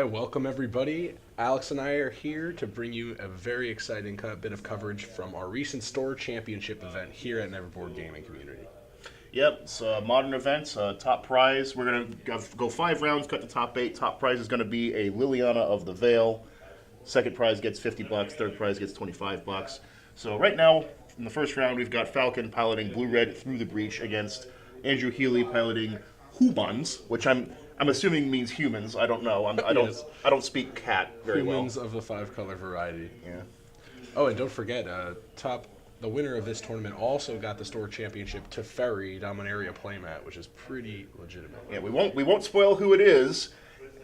welcome everybody. Alex and I are here to bring you a very exciting bit of coverage from our recent store championship event here at NeverBoard Gaming Community. Yep, it's a modern event. Top prize, we're going to go 5 rounds, cut the top 8. Top prize is going to be a Liliana of the Veil. Second prize gets $50, third prize gets $25. So right now, in the first round, we've got Falcon piloting Blue-Red through the breach against Andrew Heeley piloting Humans, which I'm assuming means humans. I don't know. Yes. I don't speak cat very Humans well. of the 5-color variety. Yeah. Oh, and don't forget, the winner of this tournament also got the store championship Teferi Dominaria Playmat, which is pretty legitimate. Yeah, we won't spoil who it is.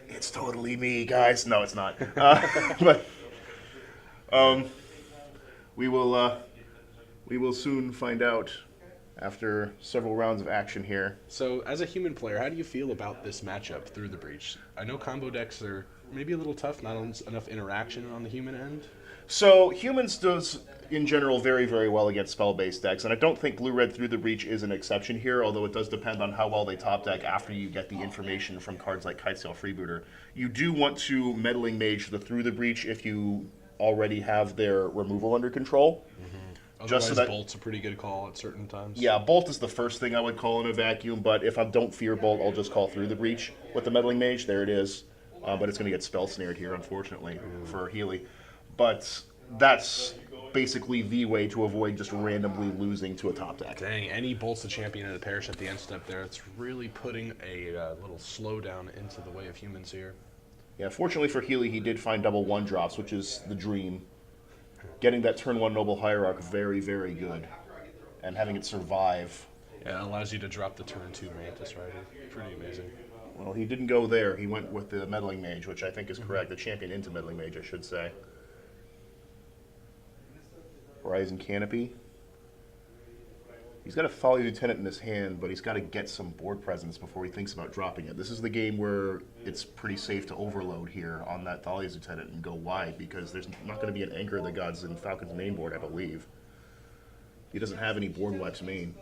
It's totally me, guys. No, it's not. But we will soon find out after several rounds of action here. So, as a human player, how do you feel about this matchup through the breach? I know combo decks are maybe a little tough, not enough interaction on the human end. So humans does in general very, very well against spell-based decks, and I don't think Blue-Red through the breach is an exception here, although it does depend on how well they top deck after you get the information from cards like Kitesail Freebooter. You do want to Meddling Mage the through the breach if you already have their removal under control. Otherwise, so Bolt's a pretty good call at certain times. Yeah, Bolt is the first thing I would call in a vacuum, but if I don't fear Bolt, I'll just call through the breach with the Meddling Mage. There it is. But it's going to get spell snared here, unfortunately, for Heeley. But that's basically the way to avoid just randomly losing to a top deck. Dang, any Bolt's the champion in the parish at the end step there. It's really putting a little slowdown into the way of humans here. Yeah, fortunately for Heeley, he did find double 1-drops, which is the dream. Getting that turn 1 Noble Hierarch very, very good. And having it survive. Yeah, it allows you to drop the turn 2 Mantis Rider. Pretty amazing. Well, he didn't go there. He went with the Meddling Mage, which I think is correct. The champion into Meddling Mage, I should say. Horizon Canopy. He's got a Folly Lieutenant in his hand, but he's got to get some board presence before he thinks about dropping it. This is the game where it's pretty safe to overload here on that Thalia's Lieutenant and go wide, because there's not going to be an Anchor of the Gods in Falcon's main board, I believe. He doesn't have any board wipes main.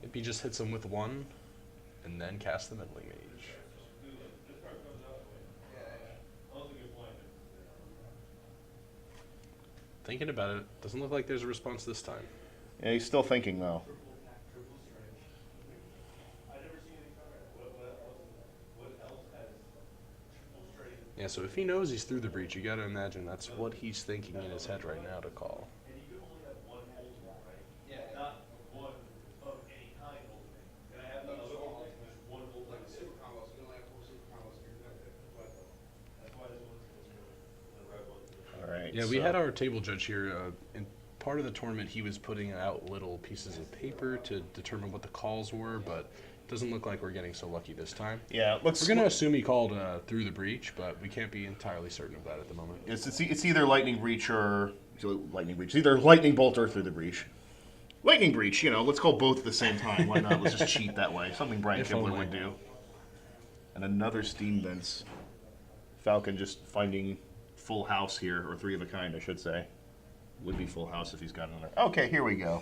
If he just hits him with 1, and then cast the Meddling Mage. Thinking about it, doesn't look like there's a response this time. Yeah, he's still thinking, though. Yeah, so if he knows he's through the breach, you gotta imagine that's what he's thinking in his head right now to call. Yeah, we had our table judge here. In part of the tournament, he was putting out little pieces of paper to determine what the calls were, but it doesn't look like we're getting so lucky this time. Yeah, we're going to assume he called through the breach, but we can't be entirely certain of that at the moment. It's either Lightning Breach or Lightning Breach. It's either Lightning Bolt or through the breach. Lightning Breach, you know, let's call both at the same time. Why not? Let's just cheat that way. Something Brian Kibler would do. And another Steam Vents. Falcon just finding full house here, or 3 of a kind, I should say. Would be full house if he's got another. Okay, here we go.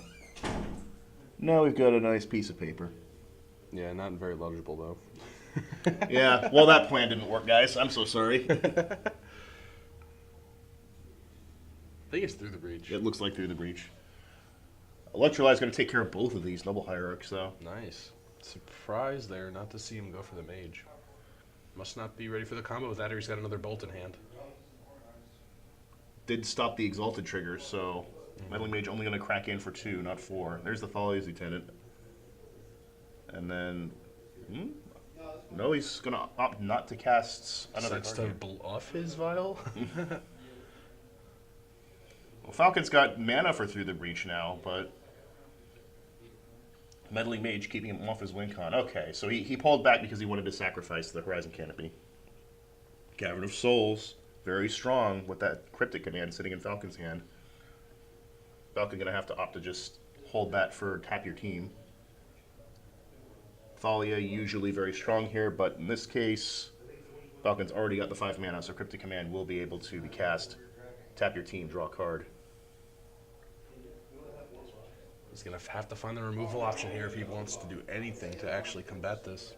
Now we've got a nice piece of paper. Yeah, not very legible, though. Yeah, well, that plan didn't work, guys. I'm so sorry. I think it's through the breach. It looks like through the breach. Electrolyte's going to take care of both of these Noble Hierarchs, though. Nice. Surprised there not to see him go for the Mage. Must not be ready for the combo with that, or he's got another Bolt in hand. Did stop the Exalted trigger, so Meddling Mage only going to crack in for 2, not 4. There's the Thalia's Lieutenant. And then... No, he's going to opt not to cast another card. To bluff his Vial? Well, Falcon's got mana for Through the Breach now, but... Meddling Mage keeping him off his win con. Okay, so he pulled back because he wanted to sacrifice the Horizon Canopy. Cavern of Souls. Very strong with that Cryptic command sitting in Falcon's hand. Falcon going to have to opt to just hold that for tap your team. Thalia usually very strong here, but in this case, Falcon's already got the 5 mana, so Cryptic command will be able to be cast. Tap your team, draw a card. He's going to have to find the removal option here if he wants to do anything to actually combat this.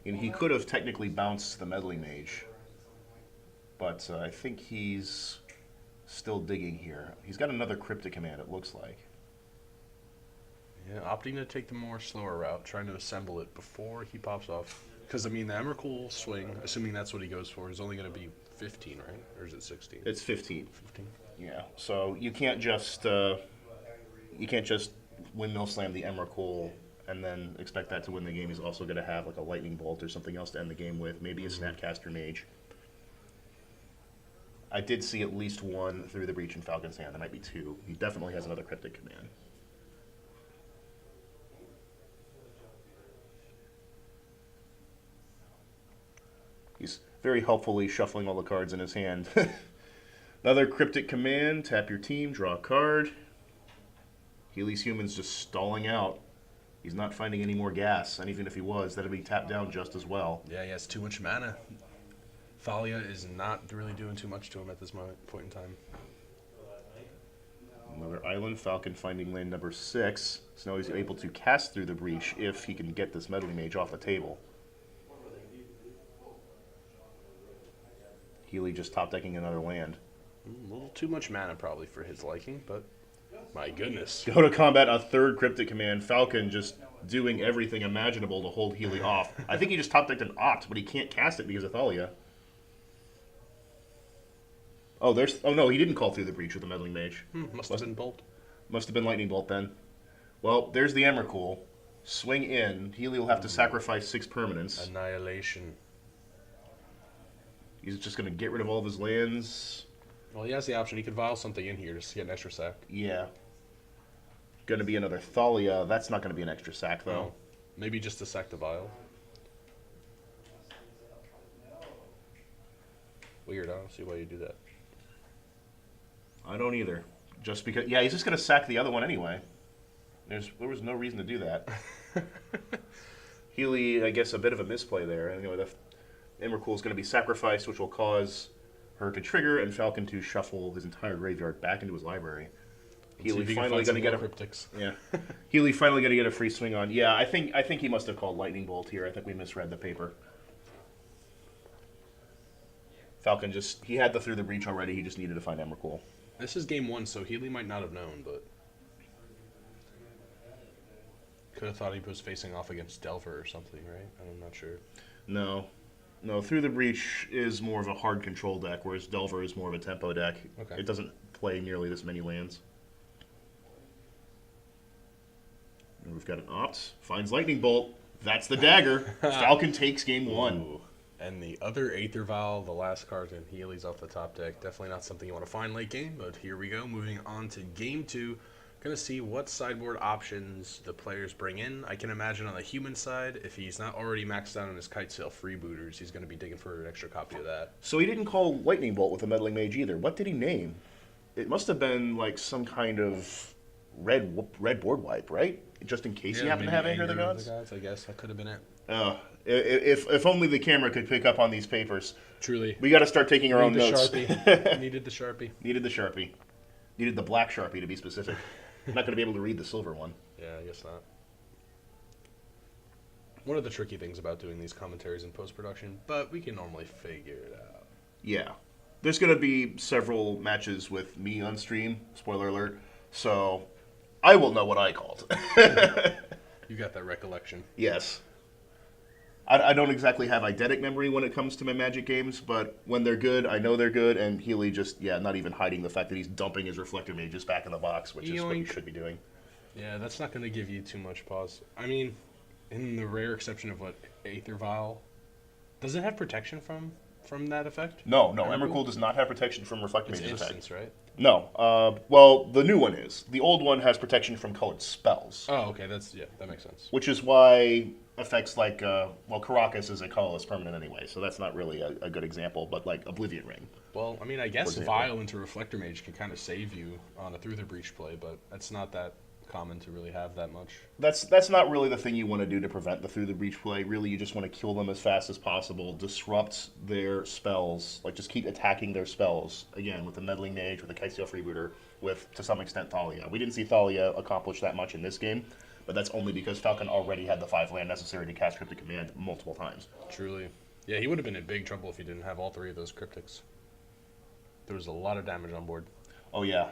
And he could have technically bounced the Meddling Mage. But I think he's still digging here. He's got another Cryptic Command, it looks like. Yeah, opting to take the more slower route, trying to assemble it before he pops off. Because, I mean, the Emrakul swing, assuming that's what he goes for, is only going to be 15, right? Or is it 16? It's 15. 15? Yeah, so you can't just windmill slam the Emrakul and then expect that to win the game. He's also going to have like a Lightning Bolt or something else to end the game with, maybe a Snapcaster Mage. I did see at least one through the breach in Falcon's hand. There might be two. He definitely has another Cryptic Command. He's very helpfully shuffling all the cards in his hand. Another Cryptic Command, tap your team, draw a card. Heeley's Human's just stalling out. He's not finding any more gas, and even if he was, that'd be tapped down just as well. Yeah, he has too much mana. Thalia is not really doing too much to him at this point in time. Another island, Falcon finding land number 6. So now he's able to cast through the breach if he can get this Meddling Mage off the table. Heeley just top decking another land. A little too much mana probably for his liking, but my goodness. Go to combat, a third Cryptic Command. Falcon just doing everything imaginable to hold Heeley off. I think he just top decked an Opt, but he can't cast it because of Thalia. Oh, no, he didn't call through the breach with the Meddling Mage. Must have been Bolt. Must have been Lightning Bolt then. Well, there's the Emrakul. Swing in. Heeley will have to sacrifice 6 permanents. Annihilation. He's just going to get rid of all of his lands. Well, he has the option. He could vial something in here just to get an extra sack. Yeah. Going to be another Thalia. That's not going to be an extra sack, though. Oh, maybe just to sack the vial. Weird. I don't see why you do that. I don't either. Just because... Yeah, he's just going to sack the other one anyway. There was no reason to do that. Heeley, I guess, a bit of a misplay there. Anyway, the Emrakul is going to be sacrificed, which will cause her to trigger and Falcon to shuffle his entire graveyard back into his library. Heeley finally going to get a cryptics. Yeah. Heeley finally going to get a free swing on. Yeah, I think he must have called Lightning Bolt here. I think we misread the paper. Falcon he had the through the breach already. He just needed to find Emrakul. This is game 1, so Heeley might not have known, but could have thought he was facing off against Delver or something, right? I'm not sure. No, Through the Breach is more of a hard control deck, whereas Delver is more of a tempo deck. Okay. It doesn't play nearly this many lands. And we've got an Opt. Finds Lightning Bolt. That's the dagger. Falcon takes game 1. Ooh. And the other Aether Vial, the last card in Heeley's off the top deck. Definitely not something you want to find late game, but here we go. Moving on to game 2. Going to see what sideboard options the players bring in. I can imagine on the human side, if he's not already maxed out on his Kitesail freebooters, he's going to be digging for an extra copy of that. So he didn't call Lightning Bolt with a Meddling Mage either. What did he name? It must have been like some kind of red board wipe, right? Just in case he happened to have Anger of the Gods? I guess that could have been it. If only the camera could pick up on these papers. Truly. We got to start taking our own notes. Needed the Sharpie. Needed the Sharpie. Needed the black Sharpie, to be specific. I'm not going to be able to read the silver one. Yeah, I guess not. One of the tricky things about doing these commentaries in post-production, but we can normally figure it out. Yeah. There's going to be several matches with me on stream, spoiler alert, so I will know what I called. You got that recollection. Yes. I don't exactly have eidetic memory when it comes to my Magic games, but when they're good, I know they're good, and Heeley just, not even hiding the fact that he's dumping his Reflector Mages back in the box, which is what you should be doing. Yeah, that's not going to give you too much pause. I mean, in the rare exception of Aether Vial, does it have protection from that effect? No, Emrakul does not have protection from Reflector Mages effect. Instance, right? No. Well, the new one is. The old one has protection from colored spells. Oh, okay, that makes sense. Which is why effects like, Caracas is a colorless permanent anyway, so that's not really a good example, but like Oblivion Ring. Well, I mean, I guess Vial into Reflector Mage can kind of save you on a Through the Breach play, but that's not that common to really have that much. That's not really the thing you want to do to prevent the Through the Breach play. Really, you just want to kill them as fast as possible, disrupt their spells, like just keep attacking their spells, again, with the Meddling Mage, with the Kitesail Freebooter, with, to some extent, Thalia. We didn't see Thalia accomplish that much in this game, But that's only because Falcon already had the 5 land necessary to cast Cryptic Command multiple times. Truly. Yeah, he would have been in big trouble if he didn't have all 3 of those cryptics. There was a lot of damage on board. Oh, yeah.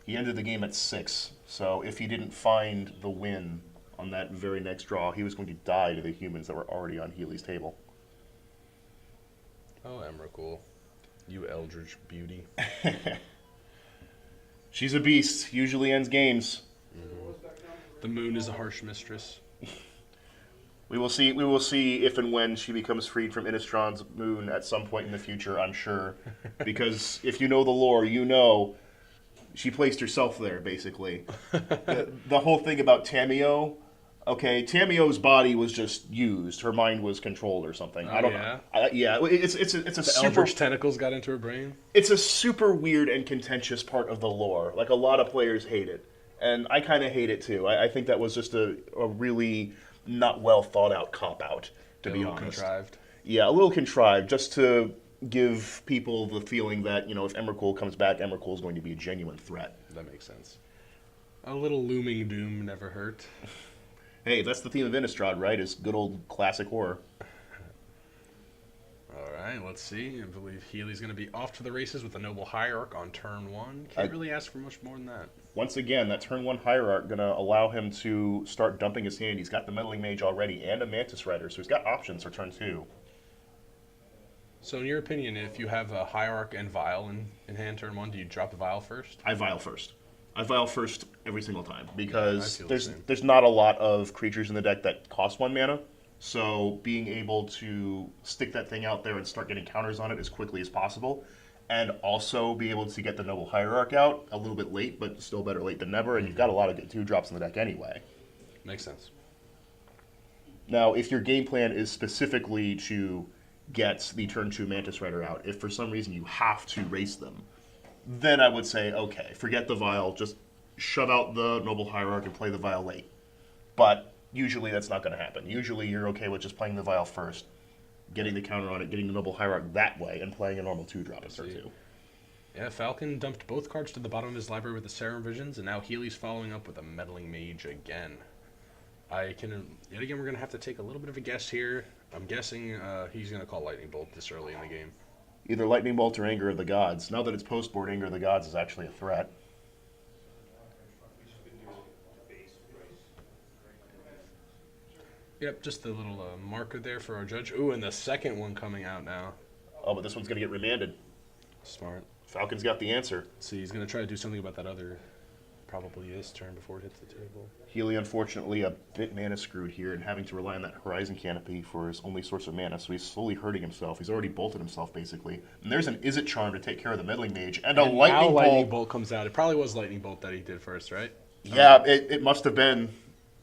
He ended the game at 6, so if he didn't find the win on that very next draw, he was going to die to the humans that were already on Heeley's table. Oh, Emrakul. You eldritch beauty. She's a beast. Usually ends games. The moon is a harsh mistress. We will see. We will see if and when she becomes freed from Innistrion's moon at some point in the future. I'm sure, because if you know the lore, you know she placed herself there. Basically, the whole thing about Tameo. Okay, Tameo's body was just used. Her mind was controlled or something. I don't know. Yeah, it's a The super. eldritch tentacles got into her brain. It's a super weird and contentious part of the lore. Like, a lot of players hate it. And I kind of hate it, too. I think that was just a really not well thought out cop-out, to be honest. Contrived. Yeah, a little contrived, just to give people the feeling that, you know, if Emrakul comes back, Emrakul is going to be a genuine threat. That makes sense. A little looming doom never hurt. Hey, that's the theme of Innistrad, right? Is good old classic horror. All right, let's see. I believe Heeley's going to be off to the races with the Noble Hierarch on turn 1. Can't really ask for much more than that. Once again, that turn 1 Hierarch going to allow him to start dumping his hand. He's got the Meddling Mage already and a Mantis Rider, so he's got options for turn 2. So in your opinion, if you have a Hierarch and Vial in hand turn 1, do you drop the Vial first? I Vial first. I Vial first every single time because Yeah, there's not a lot of creatures in the deck that cost 1 mana. So being able to stick that thing out there and start getting counters on it as quickly as possible, and also be able to get the Noble Hierarch out a little bit late, but still better late than never, and you've got a lot of good 2-drops in the deck anyway. Makes sense. Now, if your game plan is specifically to get the turn 2 Mantis Rider out, if for some reason you have to race them, then I would say, okay, forget the Vial, just shove out the Noble Hierarch and play the Vial late. But usually that's not going to happen. Usually you're okay with just playing the Vial first, getting the counter on it, getting the Noble Hierarch that way, and playing a normal 2-drop in turn 2. Yeah, Falcon dumped both cards to the bottom of his library with the Serum Visions, and now Heeley's following up with a Meddling Mage again. Yet again, we're going to have to take a little bit of a guess here. I'm guessing he's going to call Lightning Bolt this early in the game. Either Lightning Bolt or Anger of the Gods. Now that it's post-board, Anger of the Gods is actually a threat. Yep, just a little marker there for our judge. Ooh, and the second one coming out now. Oh, but this one's going to get remanded. Smart. Falcon's got the answer. See, he's going to try to do something about that other, probably this turn before it hits the table. Heeley, unfortunately, a bit mana screwed here and having to rely on that Horizon Canopy for his only source of mana, so he's slowly hurting himself. He's already bolted himself, basically. And there's an Izzet Charm to take care of the Meddling Mage, and a Lightning Bolt. Lightning Bolt comes out. It probably was Lightning Bolt that he did first, right? Yeah, it must have been,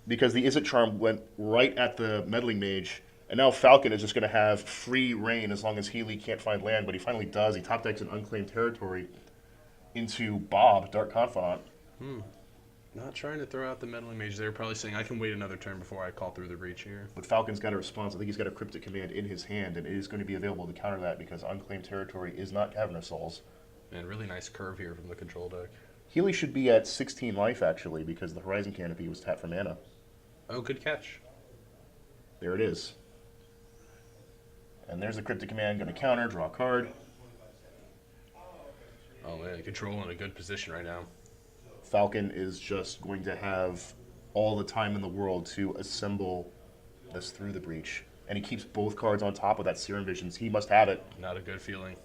because the Izzet Charm went right at the Meddling Mage, and now Falcon is just going to have free reign as long as Heeley can't find land, but he finally does. He top decks an Unclaimed Territory into Bob, Dark Confidant. Not trying to throw out the Meddling Mage. They're probably saying, I can wait another turn before I call through the breach here. But Falcon's got a response. I think he's got a Cryptic Command in his hand, and it is going to be available to counter that because Unclaimed Territory is not Cavernous Souls. And really nice curve here from the control deck. Heeley should be at 16 life, actually, because the Horizon Canopy was tapped for mana. Oh, good catch. There it is. And there's the Cryptic Command, going to counter, draw a card. Oh, man, control in a good position right now. Falcon is just going to have all the time in the world to assemble this through the breach. And he keeps both cards on top of that Serum Visions. He must have it. Not a good feeling.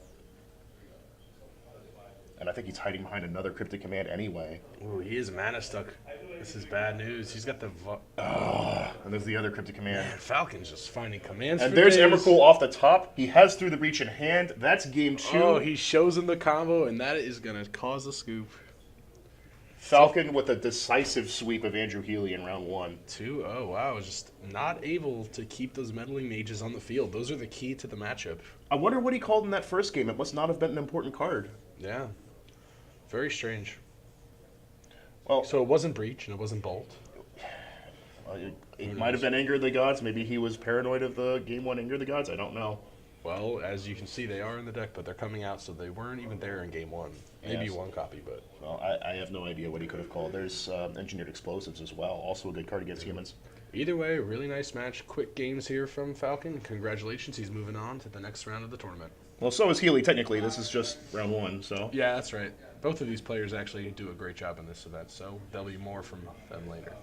And I think he's hiding behind another Cryptic Command anyway. Ooh, he is mana stuck. This is bad news. He's got the... And there's the other Cryptic Command. Man, Falcon's just finding commands And for there's days. Emrakul off the top. He has Through the Breach in hand. That's game 2. Oh, he shows him the combo, and that is going to cause a scoop. Falcon with a decisive sweep of Andrew Heeley in round 1. 2-0, oh, wow. Just not able to keep those Meddling Mages on the field. Those are the key to the matchup. I wonder what he called in that first game. It must not have been an important card. Yeah. Very strange. Well, So it wasn't Breach, and it wasn't Bolt. It might have been Anger of the Gods. Maybe he was paranoid of the game 1 Anger of the Gods. I don't know. Well, as you can see, they are in the deck, but they're coming out, so they weren't even there in game one. Maybe Yes. one copy, but... Well, I have no idea what he could have called. There's Engineered Explosives as well. Also a good card against humans. Either way, really nice match. Quick games here from Falcon. Congratulations, he's moving on to the next round of the tournament. Well, so is Heeley, technically. This is just round one, so... Yeah, that's right. Both of these players actually do a great job in this event, so there'll be more from them later.